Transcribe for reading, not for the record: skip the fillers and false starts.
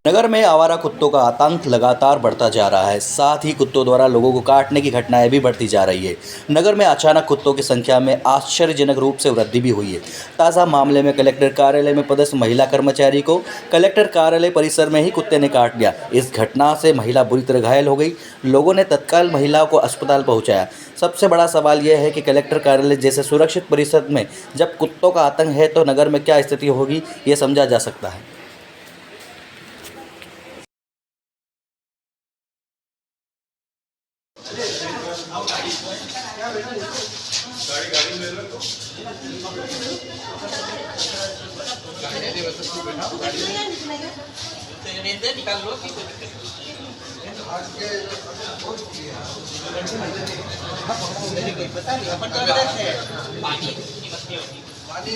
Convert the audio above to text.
नगर में आवारा कुत्तों का आतंक लगातार बढ़ता जा रहा है। साथ ही कुत्तों द्वारा लोगों को काटने की घटनाएं भी बढ़ती जा रही है। नगर में अचानक कुत्तों की संख्या में आश्चर्यजनक रूप से वृद्धि भी हुई है। ताज़ा मामले में कलेक्टर कार्यालय में पदस्थ महिला कर्मचारी को कलेक्टर कार्यालय परिसर में ही कुत्ते ने काट लिया। इस घटना से महिला बुरी तरह घायल हो गई। लोगों ने तत्काल महिला को अस्पताल पहुंचाया। सबसे बड़ा सवाल यह है कि कलेक्टर कार्यालय जैसे सुरक्षित परिसर में जब कुत्तों का आतंक है तो नगर में क्या स्थिति होगी, ये समझा जा सकता है। पानी